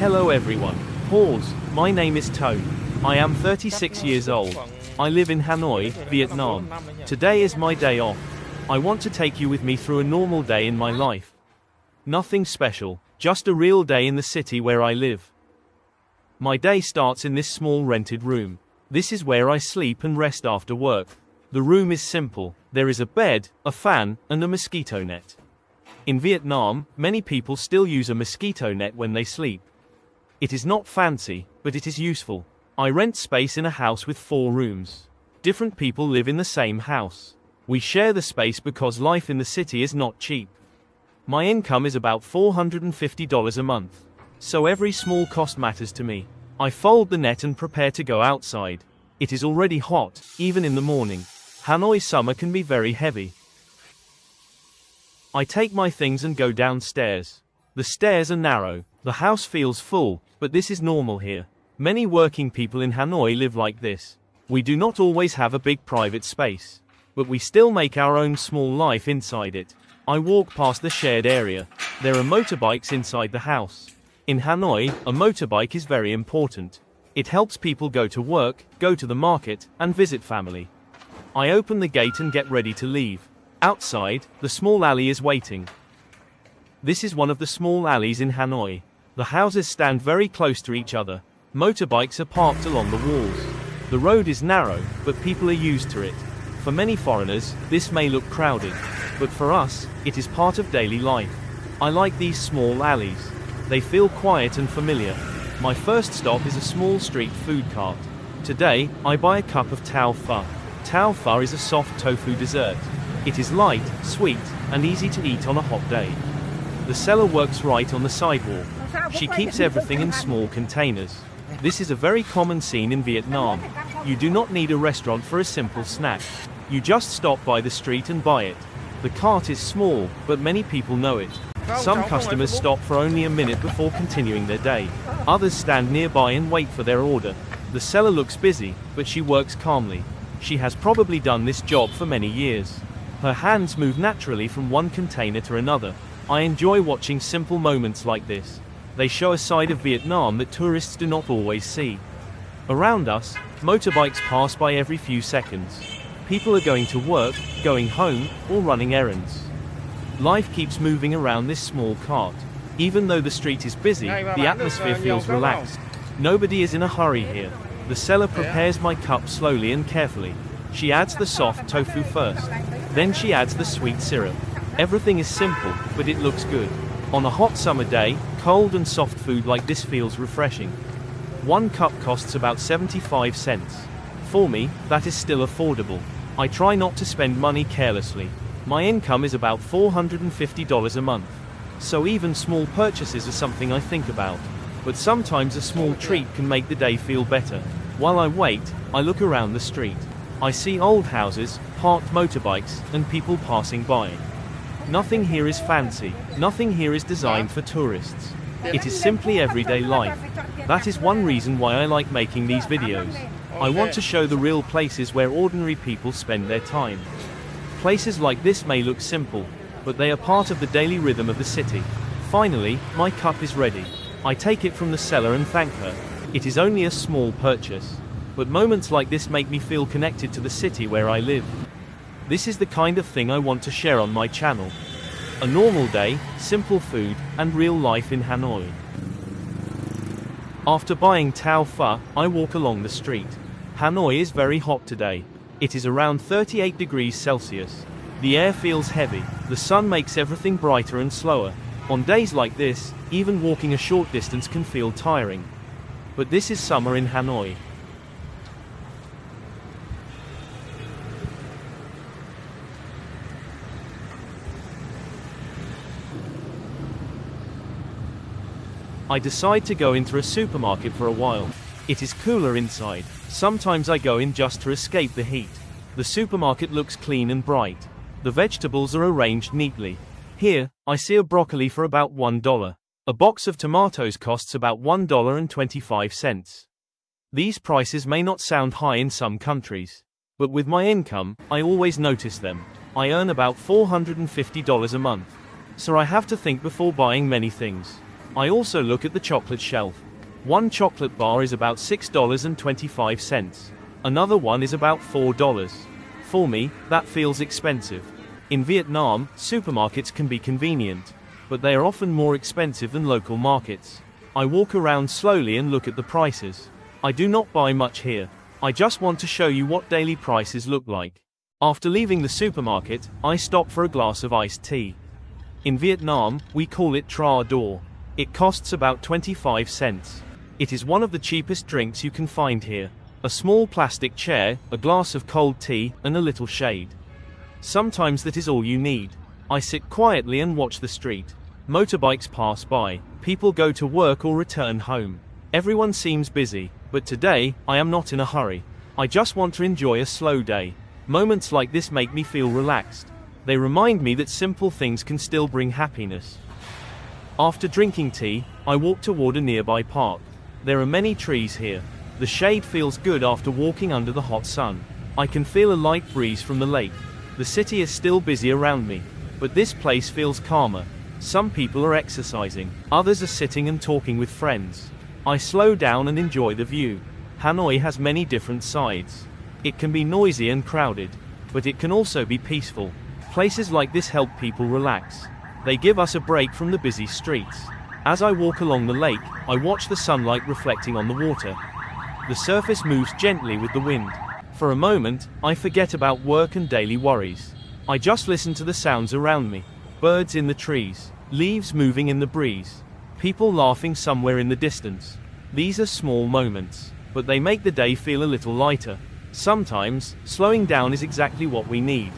Hello everyone. Pause. My name is Toan. I am 36 years old. I live in Hanoi, Vietnam. Today is my day off. I want to take you with me through a normal day in my life. Nothing special, just a real day in the city where I live. My day starts in this small rented room. This is where I sleep and rest after work. The room is simple. There is a bed, a fan, and a mosquito net. In Vietnam, many people still use a mosquito net when they sleep. It is not fancy, but it is useful. I rent space in a house with 4 rooms. Different people live in the same house. We share the space because life in the city is not cheap. My income is about $450 a month. So every small cost matters to me. I fold the net and prepare to go outside. It is already hot, even in the morning. Hanoi summer can be very heavy. I take my things and go downstairs. The stairs are narrow. The house feels full, but this is normal here. Many working people in Hanoi live like this. We do not always have a big private space, but we still make our own small life inside it. I walk past the shared area. There are motorbikes inside the house. In Hanoi, a motorbike is very important. It helps people go to work, go to the market, and visit family. I open the gate and get ready to leave. Outside, the small alley is waiting. This is one of the small alleys in Hanoi. The houses stand very close to each other. Motorbikes are parked along the walls. The road is narrow, but people are used to it. For many foreigners, this may look crowded, but for us, it is part of daily life. I like these small alleys. They feel quiet and familiar. My first stop is a small street food cart. Today, I buy a cup of Toan pho. Toan pho is a soft tofu dessert. It is light, sweet, and easy to eat on a hot day. The seller works right on the sidewalk. She keeps everything in small containers. This is a very common scene in Vietnam. You do not need a restaurant for a simple snack. You just stop by the street and buy it. The cart is small, but many people know it. Some customers stop for only a minute before continuing their day. Others stand nearby and wait for their order. The seller looks busy, but she works calmly. She has probably done this job for many years. Her hands move naturally from one container to another. I enjoy watching simple moments like this. They show a side of Vietnam that tourists do not always see. Around us, motorbikes pass by every few seconds. People are going to work, going home, or running errands. Life keeps moving around this small cart. Even though the street is busy, the atmosphere feels relaxed. Nobody is in a hurry here. The seller prepares my cup slowly and carefully. She adds the soft tofu first. Then she adds the sweet syrup. Everything is simple, but it looks good. On a hot summer day, cold and soft food like this feels refreshing. One cup costs about 75 cents. For me, that is still affordable. I try not to spend money carelessly. My income is about $450 a month. So even small purchases are something I think about. But sometimes a small treat can make the day feel better. While I wait, I look around the street. I see old houses, parked motorbikes, and people passing by. Nothing here is fancy. Nothing here is designed for tourists. It is simply everyday life. That is one reason why I like making these videos. I want to show the real places where ordinary people spend their time. Places like this may look simple, but they are part of the daily rhythm of the city. Finally, my cup is ready. I take it from the seller and thank her. It is only a small purchase. But moments like this make me feel connected to the city where I live. This is the kind of thing I want to share on my channel. A normal day, simple food, and real life in Hanoi. After buying Toan pho, I walk along the street. Hanoi is very hot today. It is around 38 degrees Celsius. The air feels heavy. The sun makes everything brighter and slower. On days like this, even walking a short distance can feel tiring. But this is summer in Hanoi. I decide to go into a supermarket for a while. It is cooler inside. Sometimes I go in just to escape the heat. The supermarket looks clean and bright. The vegetables are arranged neatly. Here, I see a broccoli for about $1. A box of tomatoes costs about $1.25. These prices may not sound high in some countries, but with my income, I always notice them. I earn about $450 a month, so I have to think before buying many things. I also look at the chocolate shelf. One chocolate bar is about $6.25. Another one is about $4. For me, that feels expensive. In Vietnam, supermarkets can be convenient, but they are often more expensive than local markets. I walk around slowly and look at the prices. I do not buy much here. I just want to show you what daily prices look like. After leaving the supermarket, I stop for a glass of iced tea. In Vietnam, we call it tra đor. It costs about 25 cents. It is one of the cheapest drinks you can find here. A small plastic chair, a glass of cold tea, and a little shade. Sometimes that is all you need. I sit quietly and watch the street. Motorbikes pass by. People go to work or return home. Everyone seems busy, but today, I am not in a hurry. I just want to enjoy a slow day. Moments like this make me feel relaxed. They remind me that simple things can still bring happiness. After drinking tea, I walk toward a nearby park. There are many trees here. The shade feels good after walking under the hot sun. I can feel a light breeze from the lake. The city is still busy around me, but this place feels calmer. Some people are exercising, others are sitting and talking with friends. I slow down and enjoy the view. Hanoi has many different sides. It can be noisy and crowded, but it can also be peaceful. Places like this help people relax. They give us a break from the busy streets. As I walk along the lake, I watch the sunlight reflecting on the water. The surface moves gently with the wind. For a moment, I forget about work and daily worries. I just listen to the sounds around me. Birds in the trees, leaves moving in the breeze, people laughing somewhere in the distance. These are small moments, but they make the day feel a little lighter. Sometimes, slowing down is exactly what we need.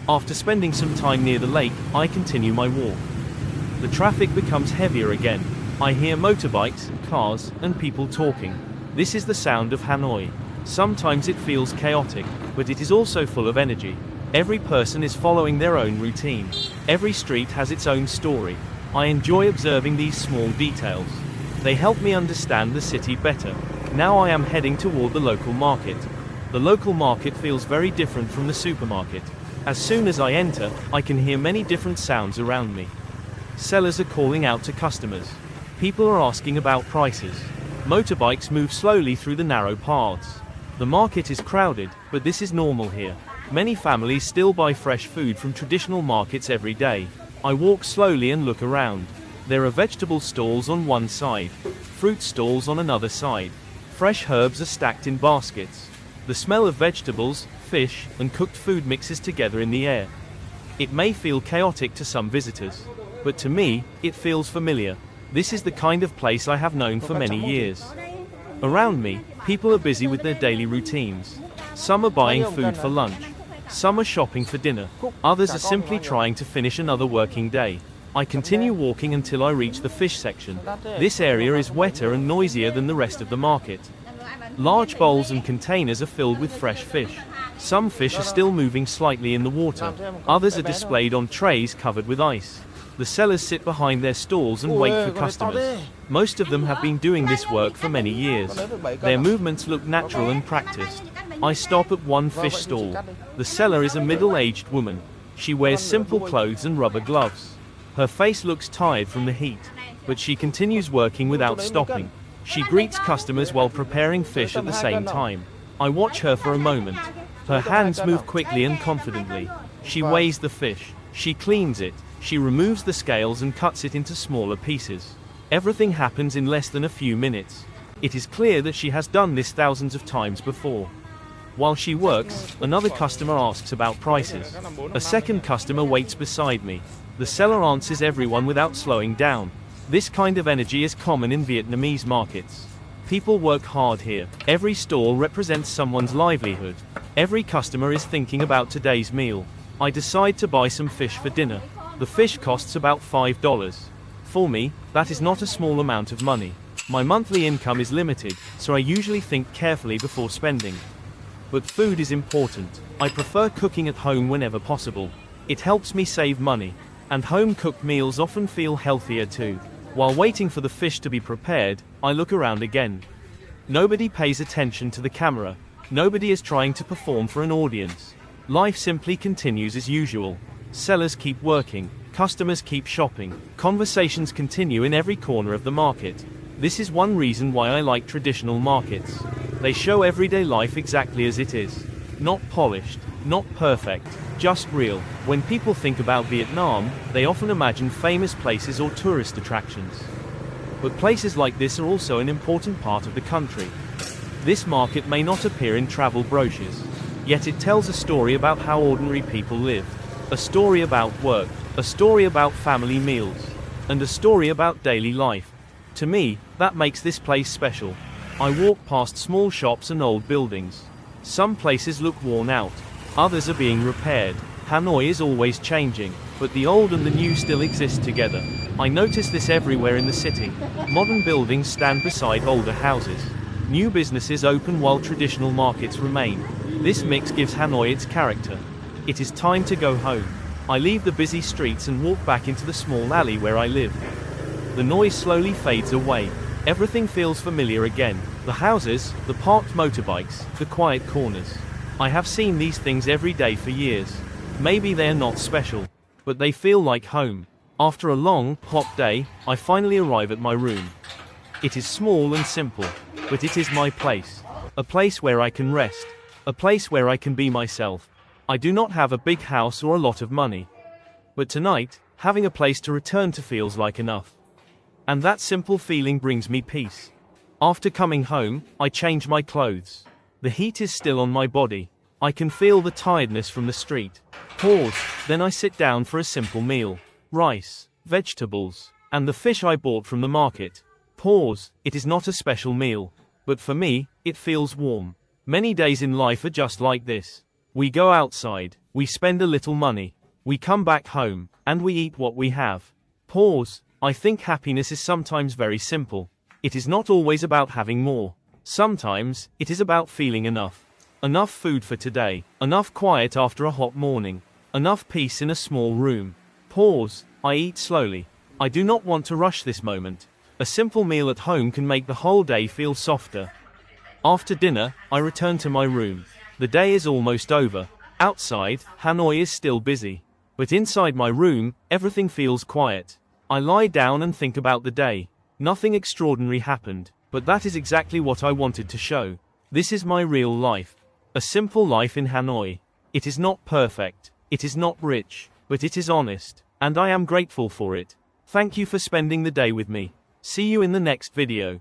After spending some time near the lake, I continue my walk. The traffic becomes heavier again. I hear motorbikes, cars, and people talking. This is the sound of Hanoi. Sometimes it feels chaotic, but it is also full of energy. Every person is following their own routine. Every street has its own story. I enjoy observing these small details. They help me understand the city better. Now I am heading toward the local market. The local market feels very different from the supermarket. As soon as I enter, I can hear many different sounds around me. Sellers are calling out to customers. People are asking about prices. Motorbikes move slowly through the narrow paths. The market is crowded, but this is normal here. Many families still buy fresh food from traditional markets every day. I walk slowly and look around. There are vegetable stalls on one side, fruit stalls on another side. Fresh herbs are stacked in baskets. The smell of vegetables, fish, and cooked food mixes together in the air. It may feel chaotic to some visitors, but to me, it feels familiar. This is the kind of place I have known for many years. Around me, people are busy with their daily routines. Some are buying food for lunch. Some are shopping for dinner. Others are simply trying to finish another working day. I continue walking until I reach the fish section. This area is wetter and noisier than the rest of the market. Large bowls and containers are filled with fresh fish. Some fish are still moving slightly in the water. Others are displayed on trays covered with ice. The sellers sit behind their stalls and wait for customers. Most of them have been doing this work for many years. Their movements look natural and practiced. I stop at one fish stall. The seller is a middle-aged woman. She wears simple clothes and rubber gloves. Her face looks tired from the heat, but she continues working without stopping. She greets customers while preparing fish at the same time. I watch her for a moment. Her hands move quickly and confidently. She weighs the fish. She cleans it. She removes the scales and cuts it into smaller pieces. Everything happens in less than a few minutes. It is clear that she has done this thousands of times before. While she works, another customer asks about prices. A second customer waits beside me. The seller answers everyone without slowing down. This kind of energy is common in Vietnamese markets. People work hard here. Every stall represents someone's livelihood. Every customer is thinking about today's meal. I decide to buy some fish for dinner. The fish costs about $5. For me, that is not a small amount of money. My monthly income is limited, so I usually think carefully before spending. But food is important. I prefer cooking at home whenever possible. It helps me save money. And home-cooked meals often feel healthier too. While waiting for the fish to be prepared, I look around again. Nobody pays attention to the camera. Nobody is trying to perform for an audience. Life simply continues as usual. Sellers keep working. Customers keep shopping. Conversations continue in every corner of the market. This is one reason why I like traditional markets. They show everyday life exactly as it is. Not polished, not perfect, just real. When people think about Vietnam, they often imagine famous places or tourist attractions. But places like this are also an important part of the country. This market may not appear in travel brochures, yet it tells a story about how ordinary people live. A story about work, a story about family meals, and a story about daily life. To me, that makes this place special. I walk past small shops and old buildings. Some places look worn out, others are being repaired. Hanoi is always changing, but the old and the new still exist together. I notice this everywhere in the city. Modern buildings stand beside older houses. New businesses open while traditional markets remain. This mix gives Hanoi its character. It is time to go home. I leave the busy streets and walk back into the small alley where I live. The noise slowly fades away. Everything feels familiar again. The houses, the parked motorbikes, the quiet corners. I have seen these things every day for years. Maybe they are not special, but they feel like home. After a long, hot day, I finally arrive at my room. It is small and simple, but it is my place. A place where I can rest. A place where I can be myself. I do not have a big house or a lot of money. But tonight, having a place to return to feels like enough. And that simple feeling brings me peace. After coming home, I change my clothes. The heat is still on my body. I can feel the tiredness from the street. Pause, then I sit down for a simple meal. Rice, vegetables, and the fish I bought from the market. Pause, it is not a special meal. But for me, it feels warm. Many days in life are just like this. We go outside, we spend a little money, we come back home, and we eat what we have. Pause, I think happiness is sometimes very simple. It is not always about having more. Sometimes, it is about feeling enough. Enough food for today, enough quiet after a hot morning, enough peace in a small room. Pause, I eat slowly. I do not want to rush this moment. A simple meal at home can make the whole day feel softer. After dinner, I return to my room. The day is almost over. Outside, Hanoi is still busy. But inside my room, everything feels quiet. I lie down and think about the day. Nothing extraordinary happened, but that is exactly what I wanted to show. This is my real life. A simple life in Hanoi. It is not perfect. It is not rich, but it is honest, and I am grateful for it. Thank you for spending the day with me. See you in the next video.